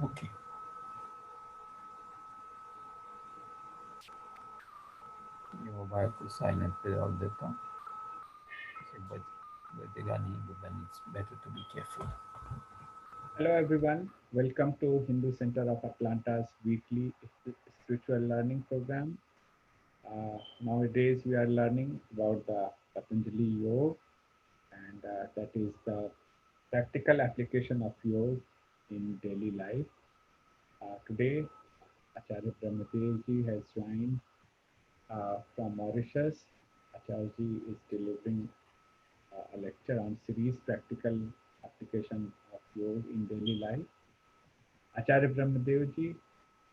Okay. ये mobile को silent पे डाल देता हूँ, इसे बजेगा नहीं, but then it's better to be careful. Hello, everyone. Welcome to Hindu Center of Atlanta's weekly spiritual learning program. Nowadays, we are learning about the Patanjali Yoga, and that is the practical application of yoga in daily life. Today, Acharya Brahmadev ji has joined from Mauritius. Acharya ji is delivering a lecture on series practical application of yoga in daily life. Acharya Brahmadev ji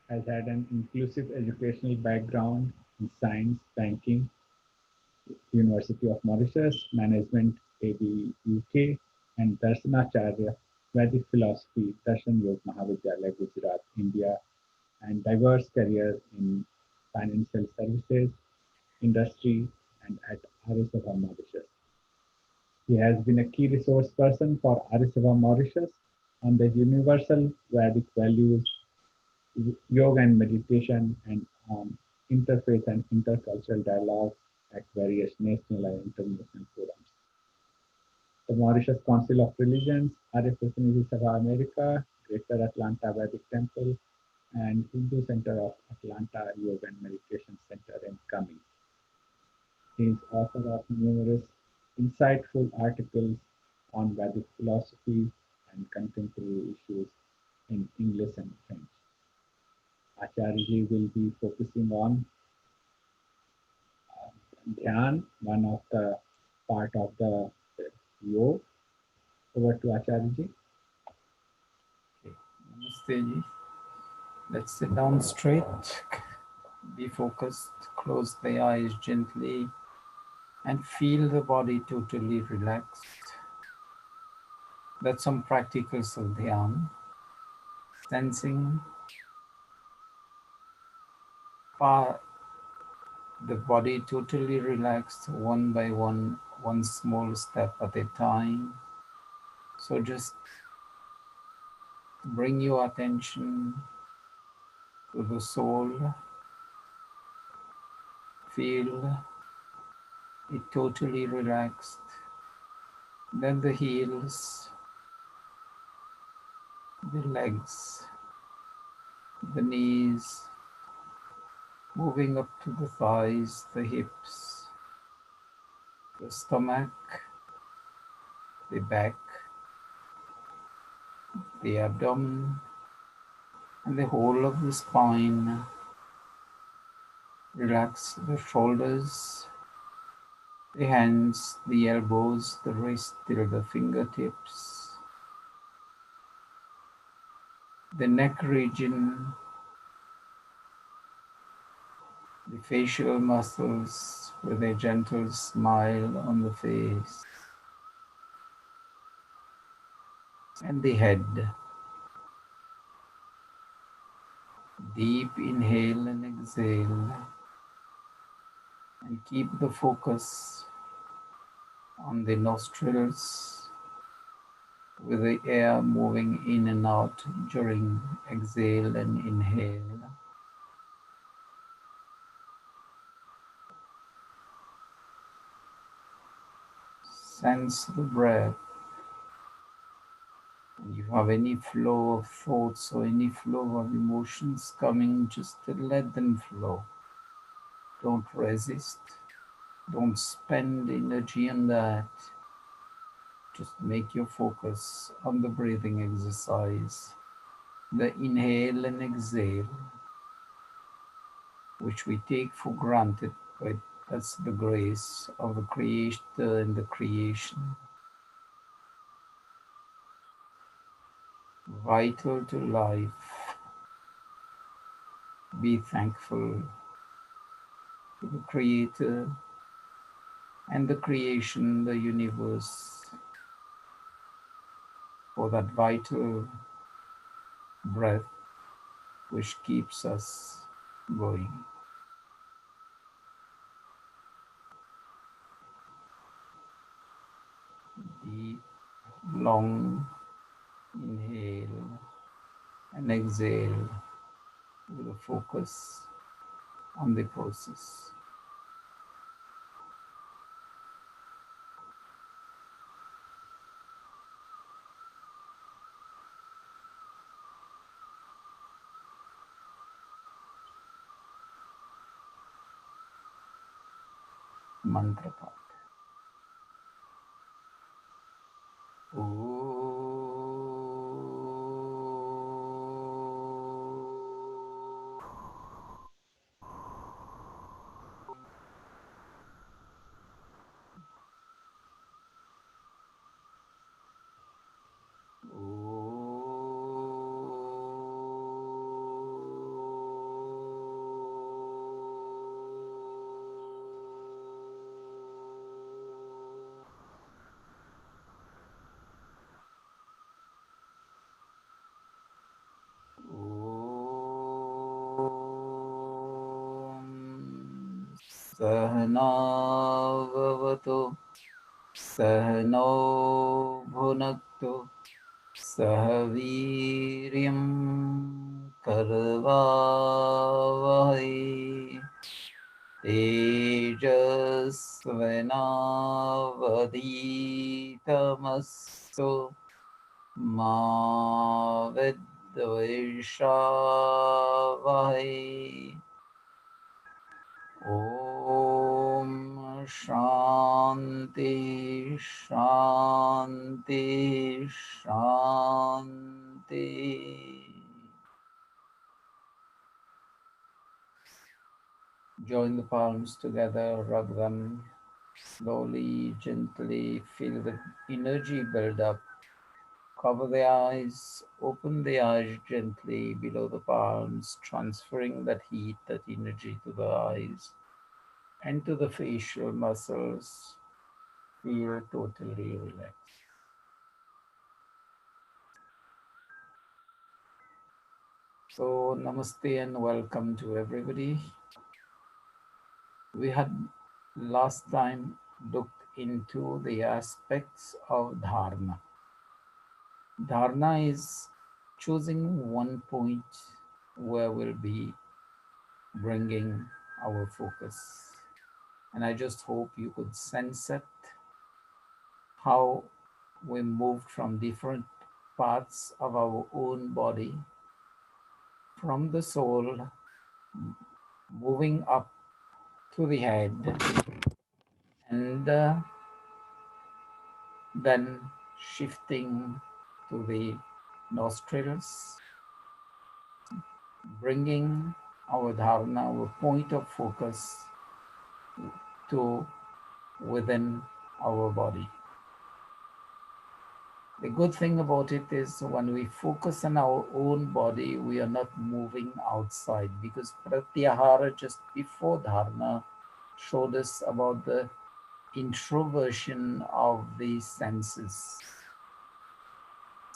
has had an inclusive educational background in science, banking, University of Mauritius, Management, AB UK, and Darsanacharya, Vedic Philosophy, Darshan Yoga Mahavidyalaya, Gujarat, India, and diverse career in financial services, industry, and at Arya Sabha Mauritius. He has been a key resource person for Arya Sabha Mauritius on the universal Vedic values, yoga and meditation, and interfaith and intercultural dialogue at various national and international forums. The Mauritius Council of Religions, Arya Pratinidhi Sabha America, Greater Atlanta Vedic Temple, and Hindu Center of Atlanta Yoga and Meditation Center in Kami. He is author of numerous insightful articles on Vedic philosophy and contemporary issues in English and French. Acharya will be focusing on Dhyan, one of the part of the yoga. Over to Acharya. Okay. Namaste ji. Let's sit down straight. Be focused. Close the eyes gently and feel the body totally relaxed. That's some practical sadhyan. Sensing the body totally relaxed one by one small step at a time. So just bring your attention to the soul. Feel it totally relaxed. Then the heels, the legs, the knees, moving up to the thighs, the hips, the stomach, the back, the abdomen, and the whole of the spine. Relax the shoulders, the hands, the elbows, the wrist till the fingertips, the neck region, the facial muscles with a gentle smile on the face, and the head. Deep inhale and exhale, and keep the focus on the nostrils with the air moving in and out during exhale and inhale. Sense the breath. And you have any flow of thoughts or any flow of emotions coming, just let them flow. Don't resist. Don't spend energy on that. Just make your focus on the breathing exercise, the inhale and exhale, which we take for granted, but that's the grace of the Creator and the creation. Vital to life. Be thankful to the Creator and the creation, the universe, for that vital breath which keeps us going. Deep, long inhale and exhale with a focus on the process. Mantra part. सहनाववतु सहनौ भुनक्तु सह वीर्यं करवावहै तेजस्विनावधीतमस्तु मा विद्विषावहै ॐ शान्ति शान्ति शान्ति. Join the palms together, rub them slowly, gently, feel the energy build up. Cover the eyes, open the eyes gently below the palms, transferring that heat, that energy to the eyes and to the facial muscles. Feel totally relaxed. So, namaste and welcome to everybody. We had last time looked into the aspects of dharana. Dharana is choosing one point where we'll be bringing our focus. And I just hope you could sense it, how we moved from different parts of our own body, from the soul, moving up to the head, and then shifting to the nostrils, bringing our dharana, our point of focus, to within our body. The good thing about it is when we focus on our own body, we are not moving outside, because Pratyahara just before dharana showed us about the introversion of the senses.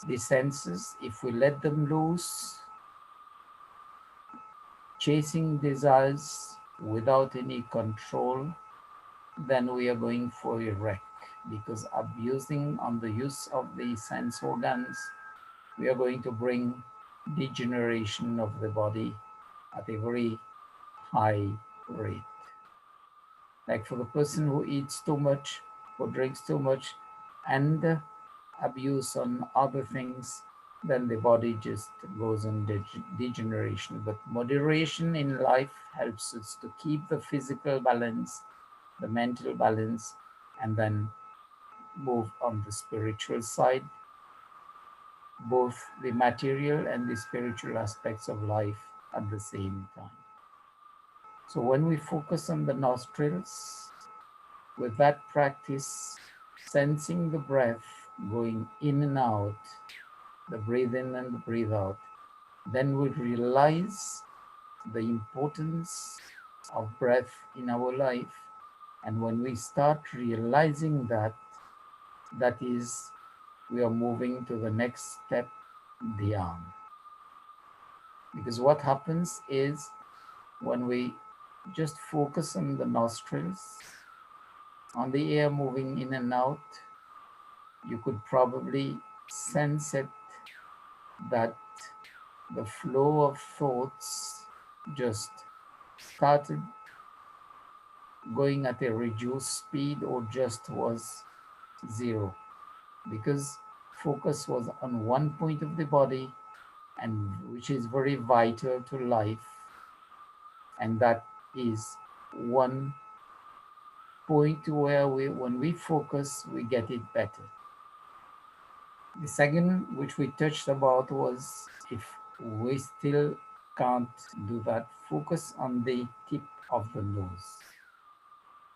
The senses, if we let them loose, chasing desires without any control, then we are going for a wreck, because abusing on the use of the sense organs, we are going to bring degeneration of the body at a very high rate. Like for the person who eats too much, who drinks too much, and abuse on other things, then the body just goes in degeneration. But moderation in life helps us to keep the physical balance, the mental balance, and then move on the spiritual side, both the material and the spiritual aspects of life at the same time. So when we focus on the nostrils, with that practice, sensing the breath going in and out, the breathe in and the breathe out, then we realize the importance of breath in our life. And when we start realizing that, that is, we are moving to the next step, dhyan. Because what happens is when we just focus on the nostrils, on the air moving in and out, you could probably sense it that the flow of thoughts just started going at a reduced speed or just was zero, because focus was on one point of the body, and which is very vital to life, and that is one point where when we focus, we get it better. The second, which we touched about, was if we still can't do that, focus on the tip of the nose,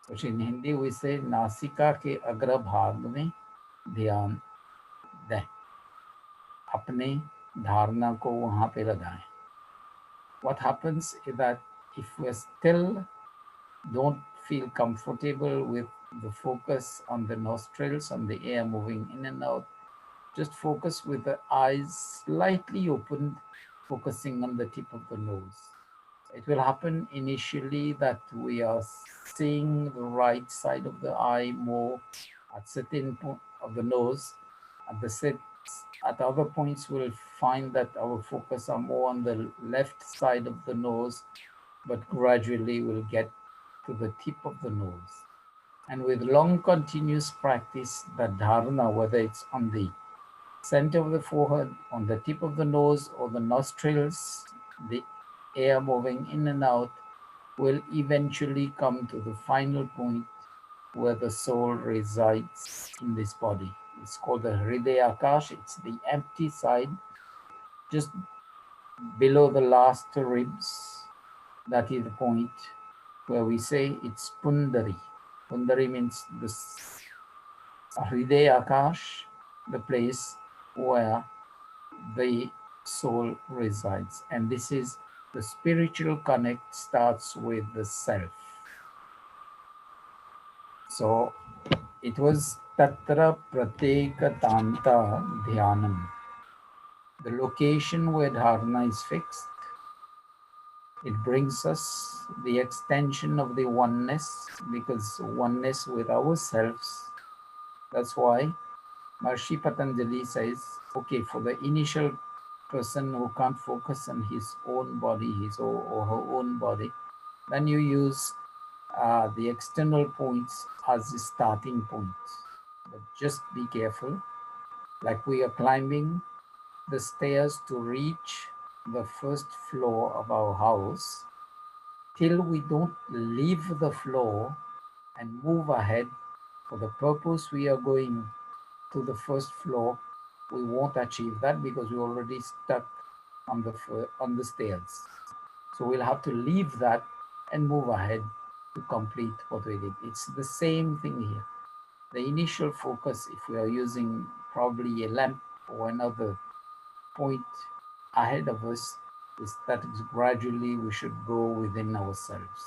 which in Hindi we say नासिका के अग्र भाग में ध्यान दें, अपने धारणा को वहाँ पे लगाएं. What happens is that if we still don't feel comfortable with the focus on the nostrils, on the air moving in and out, just focus with the eyes slightly opened, focusing on the tip of the nose. It will happen initially that we are seeing the right side of the eye more at certain point of the nose. At other points, we'll find that our focus are more on the left side of the nose, but gradually we'll get to the tip of the nose. And with long continuous practice, that dharana, whether it's on the center of the forehead, on the tip of the nose, or the nostrils, the air moving in and out, will eventually come to the final point where the soul resides in this body. It's called the Hridaya Akash. It's the empty side, just below the last ribs. That is the point where we say it's Pundari. Pundari means the Hridaya Akash, the place where the soul resides. And this is the spiritual connect starts with the self. So it was Tatra Prateka Tanta Dhyanam, the location where dharana is fixed. It brings us the extension of the oneness, because oneness with ourselves. That's why Maharishi Patanjali says, okay, for the initial person who can't focus on his own body, his or her own body, then you use the external points as the starting point. But just be careful, like we are climbing the stairs to reach the first floor of our house, till we don't leave the floor and move ahead for the purpose we are going to the first floor, we won't achieve that, because we're already stuck on the stairs. So we'll have to leave that and move ahead to complete what we did. It's the same thing here. The initial focus, if we are using probably a lamp or another point ahead of us, is that gradually we should go within ourselves.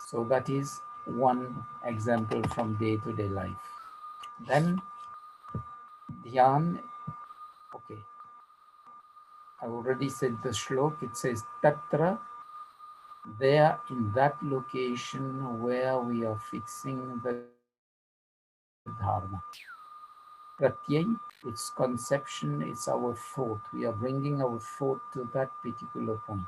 So that is one example from day-to-day life. Then dhyan, okay, I already said the shlok. It says tatra, there in that location where we are fixing the dharma. Pratyay, its conception, is our thought. We are bringing our thought to that particular point.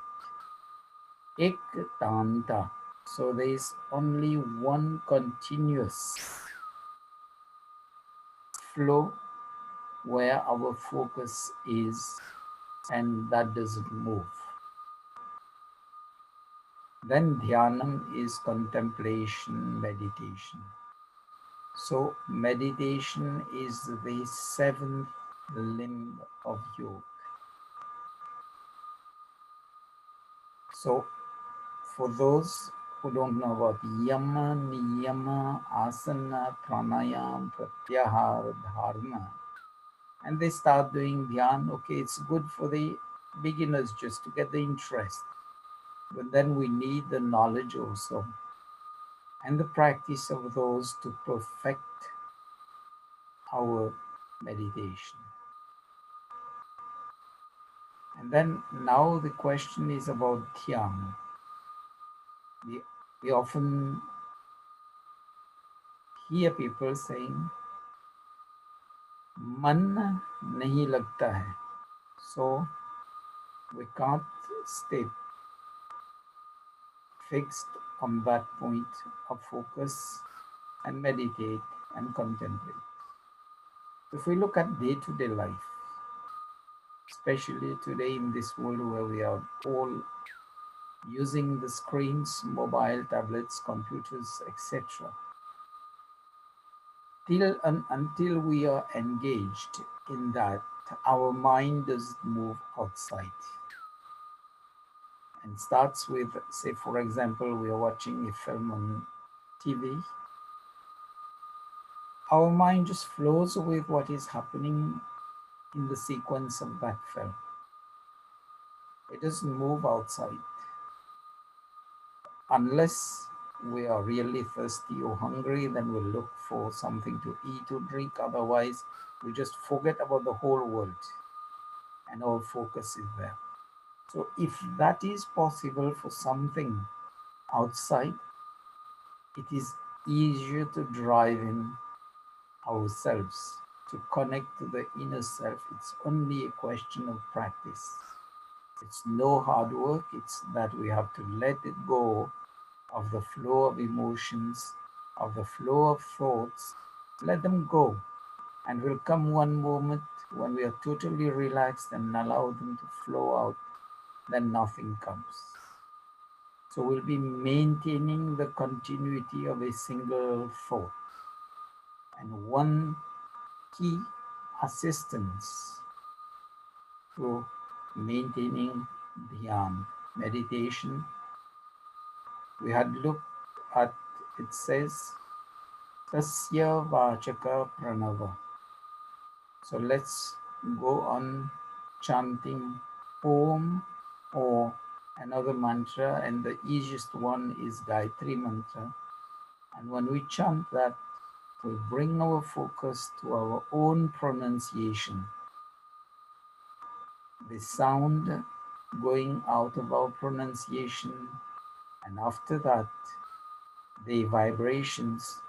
Ek tanta, so there is only one continuous flow where our focus is, and that doesn't move. Then dhyanam is contemplation, meditation. So meditation is the seventh limb of yoga. So for those who don't know about yama, niyama, asana, pranayam, pratyahara, dharana, and they start doing dhyan, okay, it's good for the beginners just to get the interest. But then we need the knowledge also, and the practice of those to perfect our meditation. And then now the question is about dhyana. We often hear people saying, मन नहीं लगता है, so we can't stay fixed on that point of focus and meditate and contemplate. If we look at day-to-day life, especially today in this world where we are all using the screens, mobile, tablets, computers, etc., until we are engaged in that, our mind doesn't move outside. And starts with, say, for example, we are watching a film on TV. Our mind just flows with what is happening in the sequence of that film. It doesn't move outside unless we are really thirsty or hungry. Then we'll look for something to eat or drink. Otherwise, we just forget about the whole world and our focus is there. So if that is possible for something outside, it is easier to drive in ourselves, to connect to the inner self. It's only a question of practice. It's no hard work. It's that we have to let it go of the flow of emotions, of the flow of thoughts. Let them go. And will come one moment when we are totally relaxed and allow them to flow out, then nothing comes. So we'll be maintaining the continuity of a single thought. And one key assistance to maintaining dhyan, meditation, we had looked at, it says, Tasya Vachaka Pranava. So let's go on chanting Om or another mantra, and the easiest one is Gayatri mantra. And when we chant that, we bring our focus to our own pronunciation. The sound going out of our pronunciation, and after that, the vibrations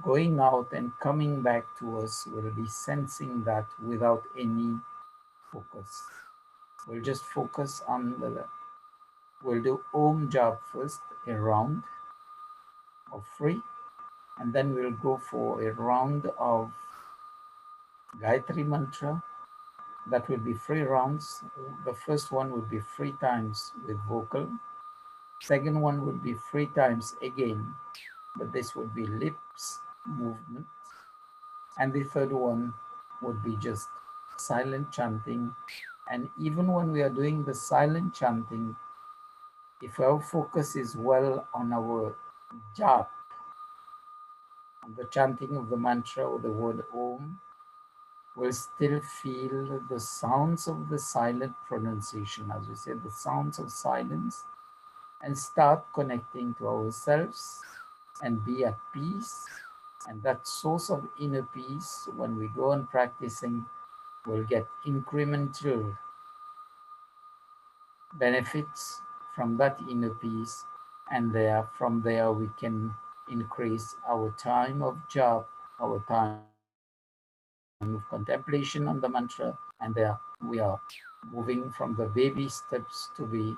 going out and coming back to us will be sensing that without any focus. We'll just focus on we'll do Om Jap first, a round of 3, and then we'll go for a round of Gayatri Mantra. That will be 3 rounds. The first one would be 3 times with vocal. Second one would be 3 times again, but this would be lips movement. And the third one would be just silent chanting. And even when we are doing the silent chanting, if our focus is well on our jap, on the chanting of the mantra or the word Om, we'll still feel the sounds of the silent pronunciation, as we said, the sounds of silence, and start connecting to ourselves and be at peace. And that source of inner peace, when we go on practicing, will get incremental benefits from that inner peace. And from there, we can increase our time of jap, our time of contemplation on the mantra. And there we are moving from the baby steps to be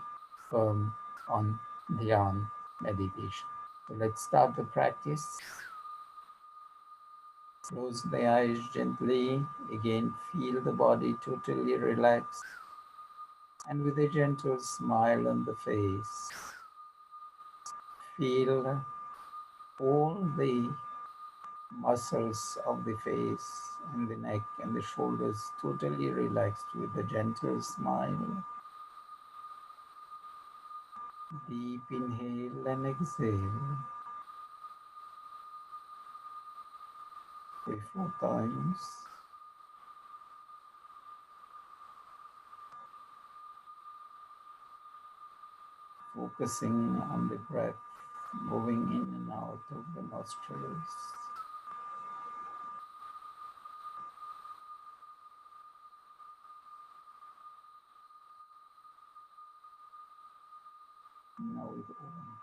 firm on dhyan meditation. So let's start the practice. Close the eyes gently. Again, feel the body totally relaxed. And with a gentle smile on the face, feel all the muscles of the face and the neck and the shoulders totally relaxed with a gentle smile. Deep inhale and exhale. 3, 4 times. Focusing on the breath moving in and out of the nostrils. Now with Om.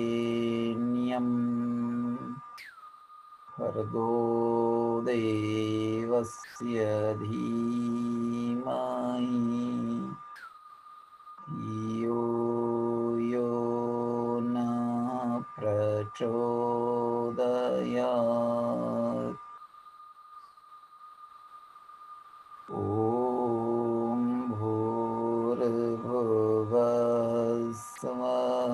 तत्सवितुर्वरेण्यं भर्गो देवस्य धीमहि धियो यो न प्रचोदयात्। ॐ भूर्भुवः स्वः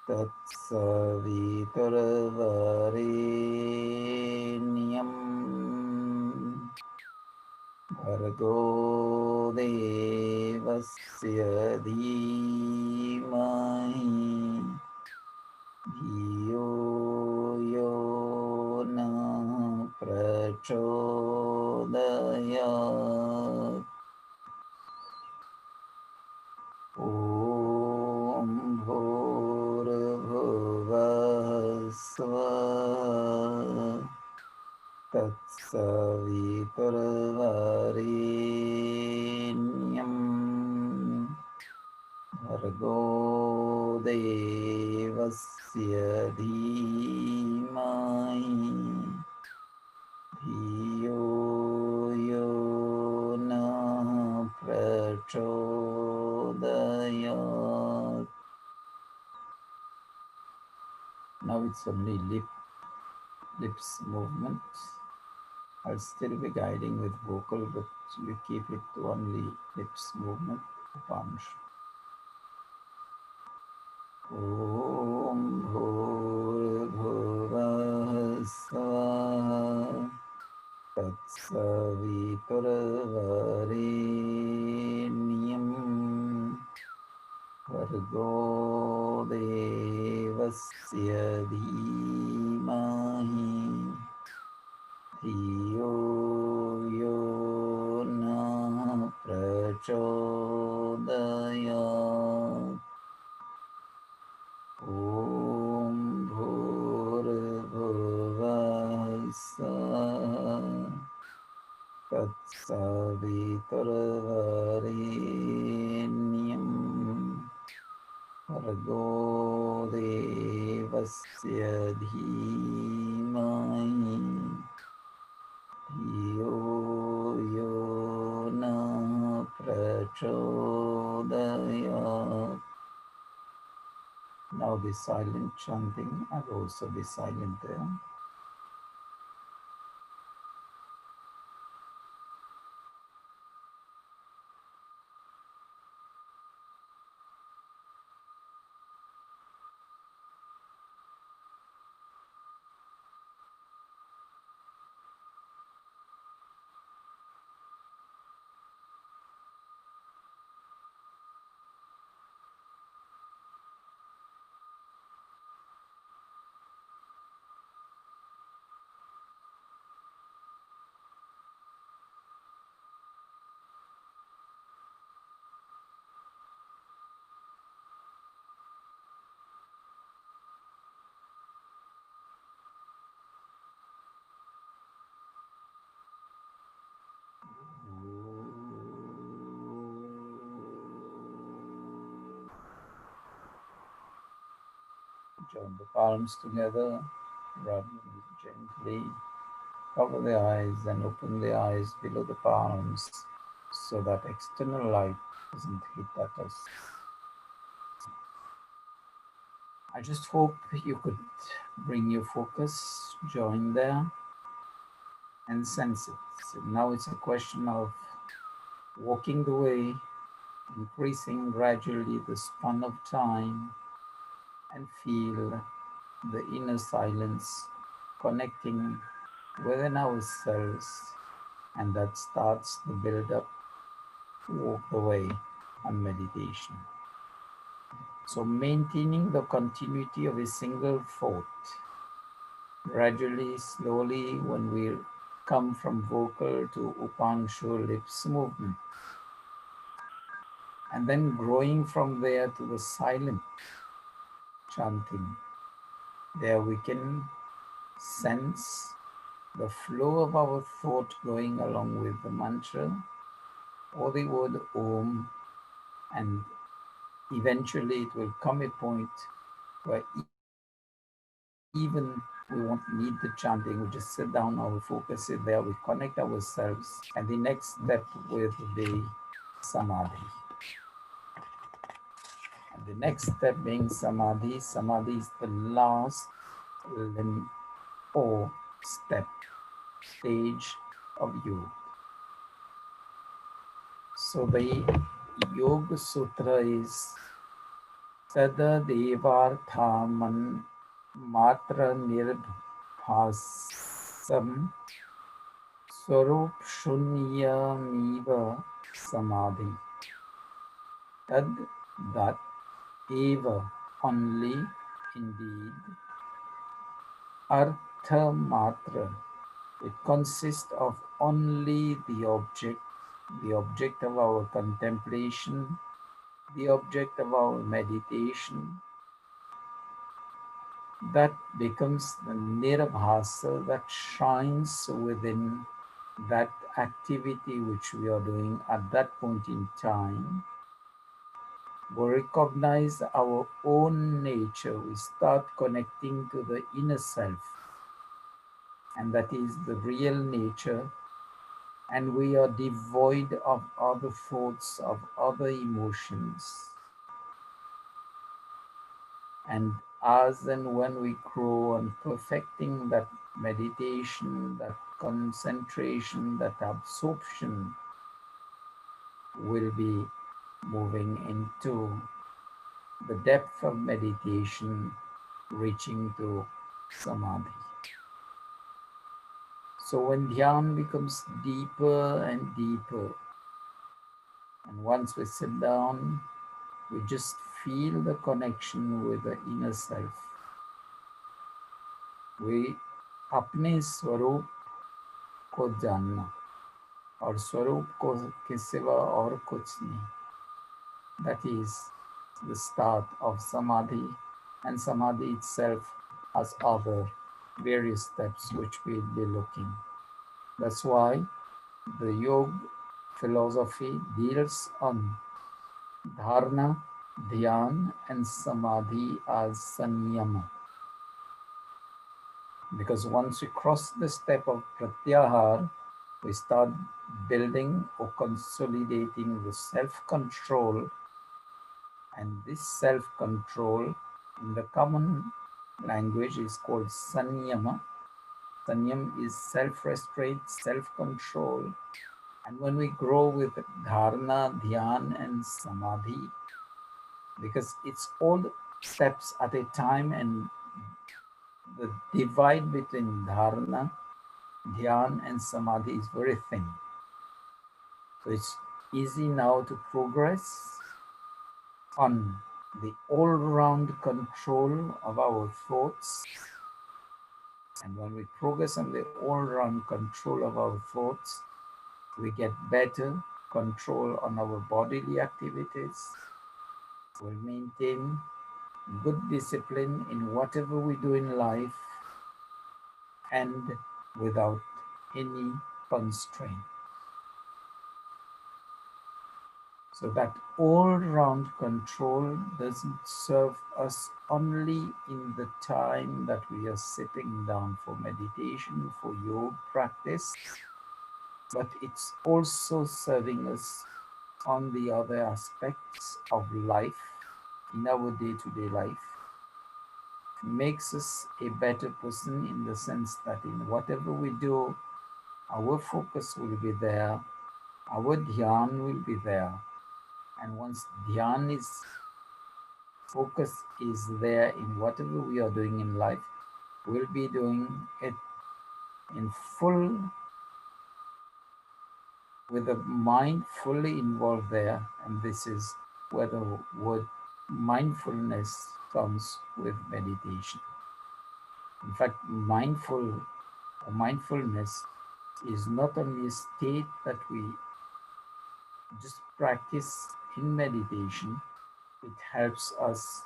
तत्सवितुर्वरेण्यं भर्गो देवस्य धीमहि धियो यो न प्रचोदयात्। ॐ भूर्भुवः स्वः तत्सवितुर्वरेण्यं भर्गो देवस्य धीमहि धियो यो न प्रचोदयात्. Now it's only lips movement. I'll still be guiding with vocal, but we keep it to only lips movement. Punch. Om Bhurbhuvah Svah Tatsaviturvarenyam Bhargo Devasya Dhimahi धियो यो न प्रचोदयात्। ॐ भूर्भुवः स्वः तत्सवितुर्वरेण्यं भर्गो देवस्य धीमहि धियो यो न प्रचोदयात्. Now the silent chanting, I'll also be silent there. Join the palms together, rub gently, cover the eyes and open the eyes below the palms so that external light doesn't hit at us. I just hope you could bring your focus, join there and sense it. So now it's a question of walking the way increasing gradually the span of time, and feel the inner silence connecting within ourselves, and that starts the build up to walk the way on meditation. So, maintaining the continuity of a single thought, gradually, slowly, when we come from vocal to upanshu lips movement, and then growing from there to the silent chanting. There we can sense the flow of our thought going along with the mantra or the word Om, and eventually it will come a point where even we won't need the chanting, we just sit down, our focus is there, we connect ourselves, and the next step will be samadhi. And the next step being samadhi. Samadhi is the last limb or step, stage of yoga. So the Yoga Sutra is Sada Devarthaman Matra Nirbhasam Swarup Shunyamiva Samadhi. Tad that eva only indeed Artha Matra. It consists of only the object of our contemplation, the object of our meditation. That becomes the nirabhasa that shines within that activity which we are doing at that point in time. We recognize our own nature. We start connecting to the inner self, and that is the real nature. And we are devoid of other thoughts, of other emotions. And as and when we grow on perfecting that meditation, that concentration, that absorption, will be moving into the depth of meditation, reaching to samadhi. So when dhyan becomes deeper and deeper, and once we sit down, we just feel the connection with the inner self. We अपने स्वरूप को जानना, और स्वरूप को के सिवा और कुछ नहीं. That is the start of samadhi, and samadhi itself has other various steps which we'll be looking. That's why the yoga philosophy deals on dharana, dhyan, and samadhi as sanyama. Because once we cross the step of pratyahar, we start building or consolidating the self-control, and this self-control in the common language is called sanyama. Sanyam is self-restraint, self-control. And when we grow with dharana, dhyan, and samadhi, because it's all steps at a time, and the divide between dharana, dhyan, and samadhi is very thin. So it's easy now to progress on the all-round control of our thoughts. And when we progress on the all-round control of our thoughts, we get better control on our bodily activities. We'll maintain good discipline in whatever we do in life, and without any constraint. So that all-round control doesn't serve us only in the time that we are sitting down for meditation, for yoga practice, but it's also serving us on the other aspects of life, in our day-to-day life. Makes us a better person in the sense that in whatever we do, our focus will be there, our dhyan will be there, And once dhyan is, focus is there in whatever we are doing in life, we'll be doing it in full, with the mind fully involved there. And this is where the word mindfulness comes with meditation. In fact, mindfulness is not only a state that we just practice in meditation, it helps us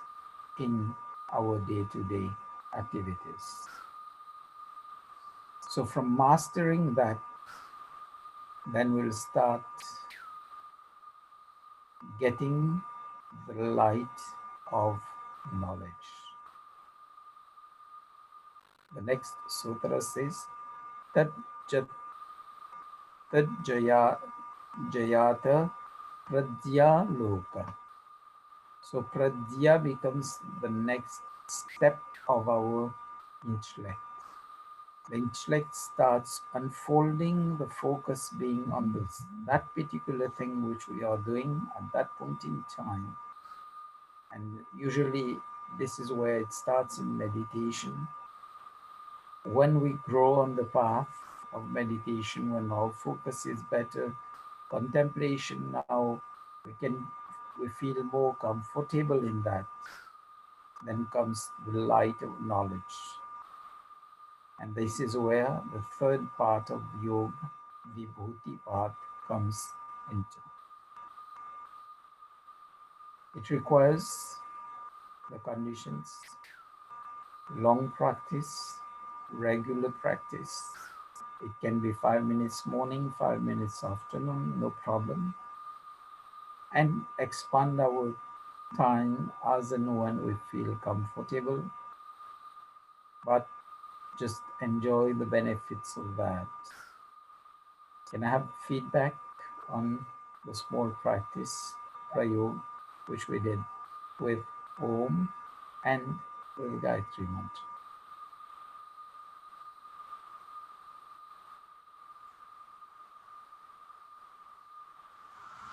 in our day-to-day activities. So from mastering that, then we'll start getting the light of knowledge. The next sutra says, Tad Jayata Pradya Loka. So Pradya becomes the next step of our intellect. The intellect starts unfolding, the focus being on that particular thing which we are doing at that point in time. And usually this is where it starts in meditation. When we grow on the path of meditation, when our focus is better, contemplation now, we feel more comfortable in that. Then comes the light of knowledge. And this is where the third part of yoga, vibhuti part, comes into. It requires the conditions, long practice, regular practice. It can be 5 minutes morning, 5 minutes afternoon, no problem. And expand our time as and when we feel comfortable, but just enjoy the benefits of that. Can I have feedback on the small practice, Prayog, which we did with Om and with Gayatri Mantra?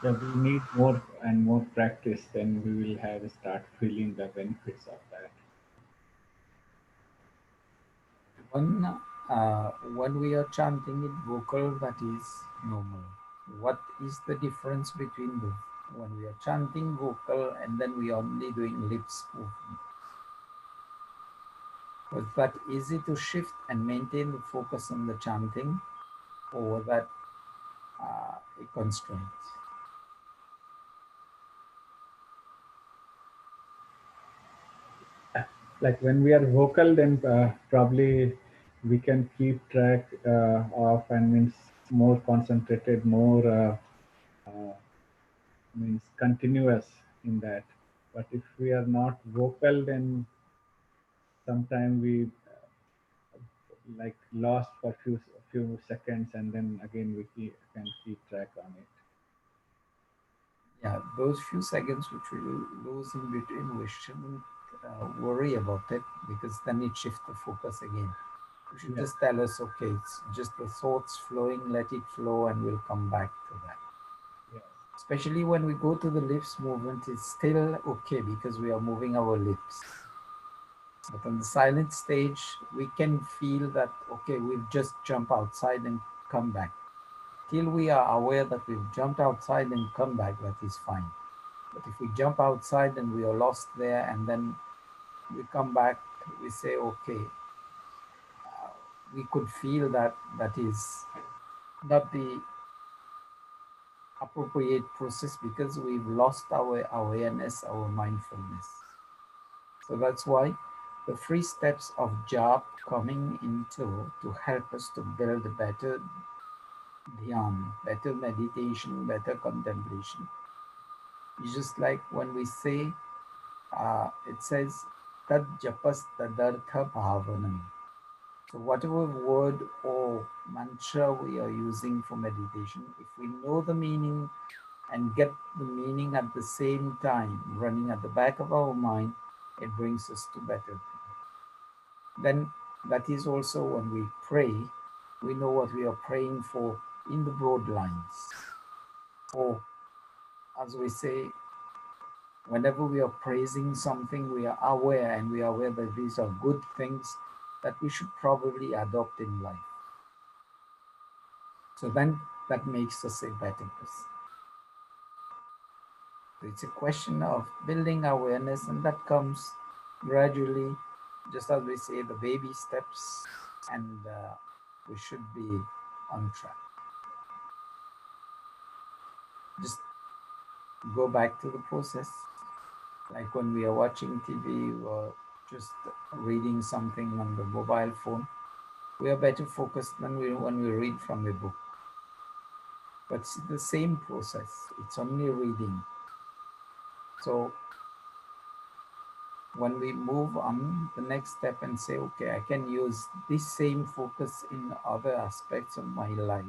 Yeah, we need more and more practice, then we will have start feeling the benefits of that. When we are chanting it vocal, that is normal. What is the difference between the when we are chanting vocal and then we are only doing lips movement? Was that easy to shift and maintain the focus on the chanting, or was that a constraint? Like when we are vocal, then probably we can keep track of and means more concentrated, more means continuous in that. But if we are not vocal, then sometimes we like lost for few seconds, and then again can keep track on it. Yeah, those few seconds which we lose in between, we shouldn't worry about it, because then it shifts the focus again. You should Yeah. just tell us, okay, it's just the thoughts flowing, let it flow, and we'll come back to that. Yes. Especially when we go to the lips movement, it's still okay because we are moving our lips. But on the silent stage, we can feel that, okay, we've just jumped outside and come back. Till we are aware that we've jumped outside and come back, that is fine. But if we jump outside and we are lost there and then we come back, we say, okay, we could feel that that is not the appropriate process because we've lost our awareness, our mindfulness. So that's why the 3 steps of japa coming into to help us to build better dhyan, better meditation, better contemplation. It's just like when we say, it says, tad japas tadartha bhavanam. So whatever word or mantra we are using for meditation, if we know the meaning and get the meaning at the same time running at the back of our mind, it brings us to better. Then that is also when we pray, we know what we are praying for in the broad lines. Or as we say, whenever we are praising something, we are aware, and we are aware that these are good things that we should probably adopt in life. So then that makes us a better person. So it's a question of building awareness, and that comes gradually, just as we say, the baby steps, and we should be on track. Just go back to the process, like when we are watching TV or just reading something on the mobile phone. We are better focused than when we read from a book. But it's the same process, it's only reading. So when we move on the next step and say, okay, I can use this same focus in other aspects of my life,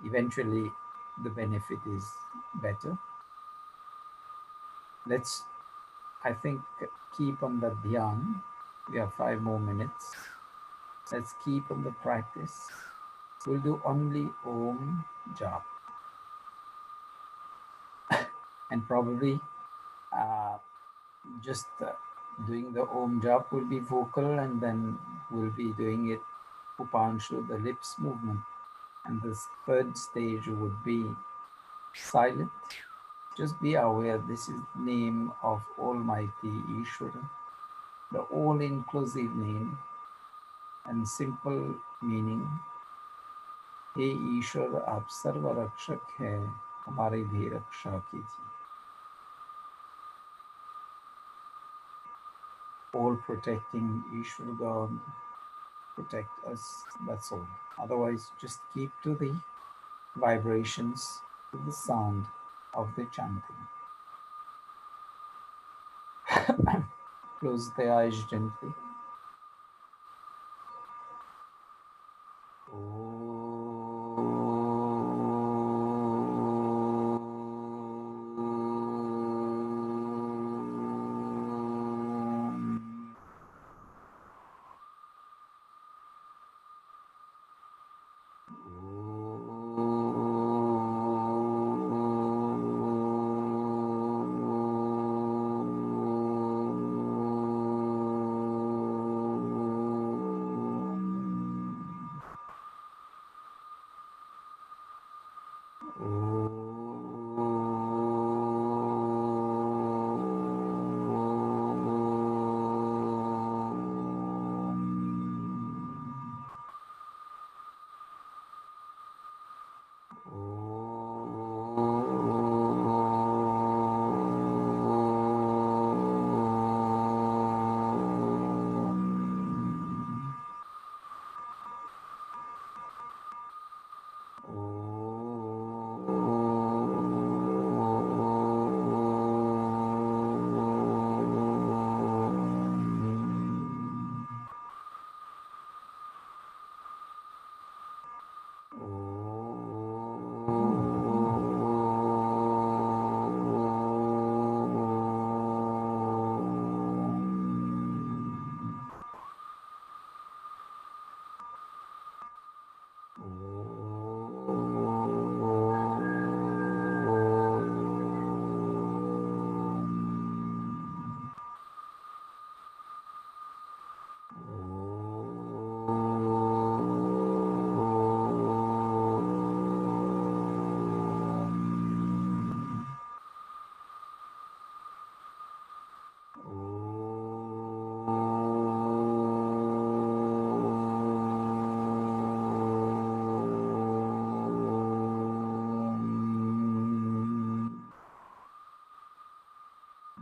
eventually the benefit is better. Let's, I think, keep on the dhyan. We have 5 more minutes. Let's keep on the practice. We'll do only Om Jap. And probably just doing the Om Jap will be vocal, and then we'll be doing it Upanshu, the lips movement. And the third stage would be silent. Just be aware this is the name of Almighty Ishvara, the all-inclusive name, and simple meaning, हे ईश्वर आप सर्व रक्षक हैं, हमारी भी रक्षा कीजिए. All protecting Ishvara God, protect us, that's all. Otherwise, just keep to the vibrations, to the sound of the chanting. Close the eyes gently.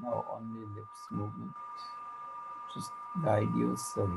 Now only lips movement. Just guide yourself.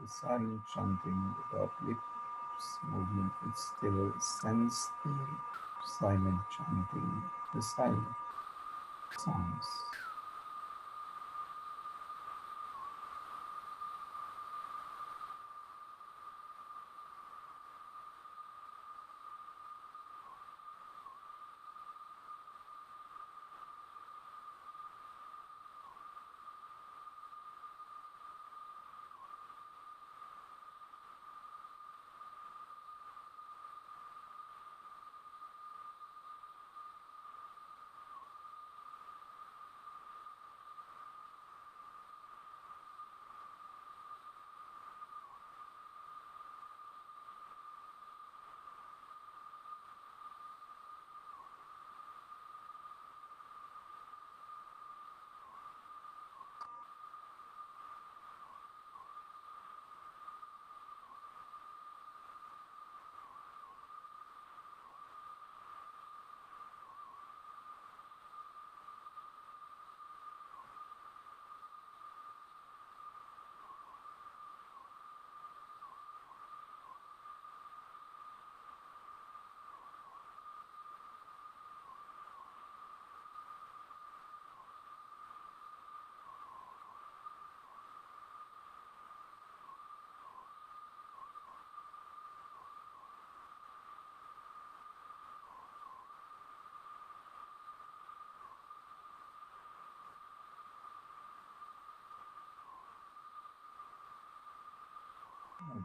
the silent chanting without lips movement, but still sense the silent chanting, the silent sounds.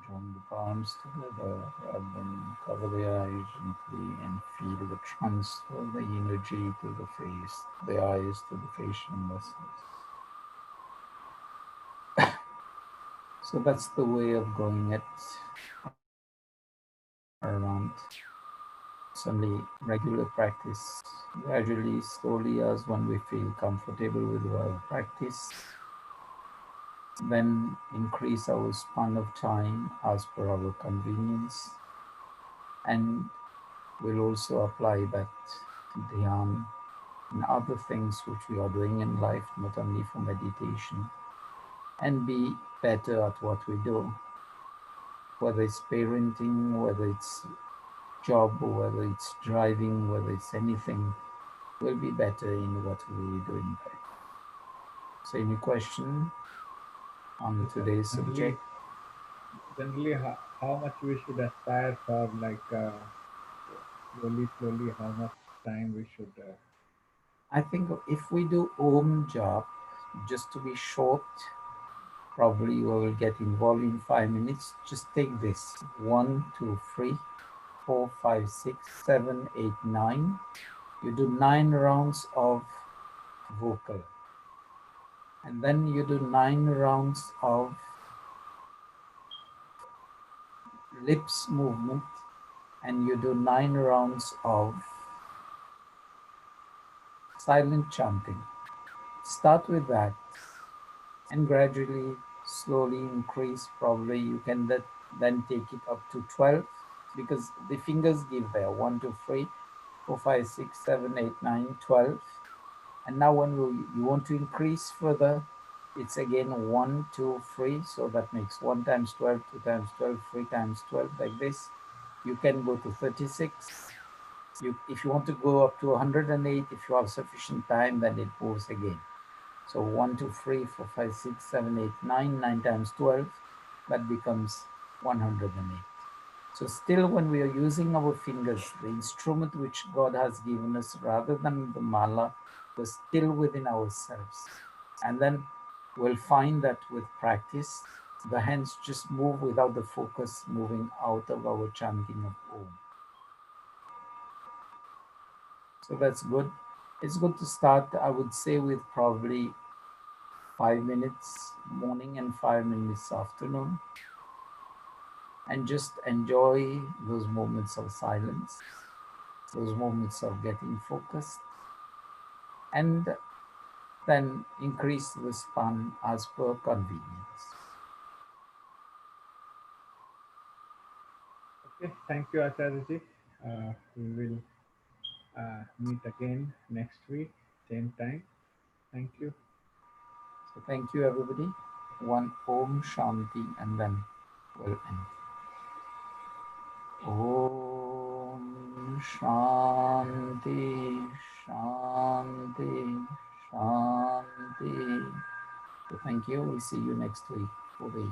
Join the palms together rather than cover the eyes gently and feel the transfer of the energy to the face, the eyes to the facial muscles. So that's the way of going it around. It's only regular practice. Gradually, slowly, as when we feel comfortable with our practice, then increase our span of time as per our convenience, and we'll also apply that dhyan and other things which we are doing in life, not only for meditation, and be better at what we do, whether it's parenting, whether it's job, whether it's driving, whether it's anything, we'll be better in what we're doing. So any question on Yes, sir. today's subject? Generally, how much we should aspire for, like slowly, slowly, how much time we should. I think if we do Om job, just to be short, probably we will get involved in 5 minutes. Just take this: 1, 2, 3, 4, 5, 6, 7, 8, 9. You do 9 rounds of vocal, and then you do 9 rounds of lips movement, and you do 9 rounds of silent chanting. Start with that and gradually, slowly increase. Probably you can then take it up to 12, because the fingers give there 1, 2, 3, 4, 5, 6, 7, 8, 9, 12. And now when you want to increase further, it's again 1, 2, 3. So that makes 1 times 12, 2 times 12, 3 times 12, like this. You can go to 36. If you want to go up to 108, if you have sufficient time, then it moves again. So 1, 2, 3, 4, 5, 6, 7, 8, 9, 9 times 12, that becomes 108. So still when we are using our fingers, the instrument which God has given us, rather than the mala, was still within ourselves. And then we'll find that with practice, the hands just move without the focus moving out of our chanting of Om. So that's good. It's good to start, I would say, with probably 5 minutes morning and 5 minutes afternoon, and just enjoy those moments of silence, those moments of getting focused, and then increase the span as per convenience. Okay, thank you, Acharya. We will meet again next week, same time. Thank you. So thank you, everybody. one Om Shanti, and then we'll end. Om Shanti, Shanti, Shanti. So thank you. We'll see you next week for the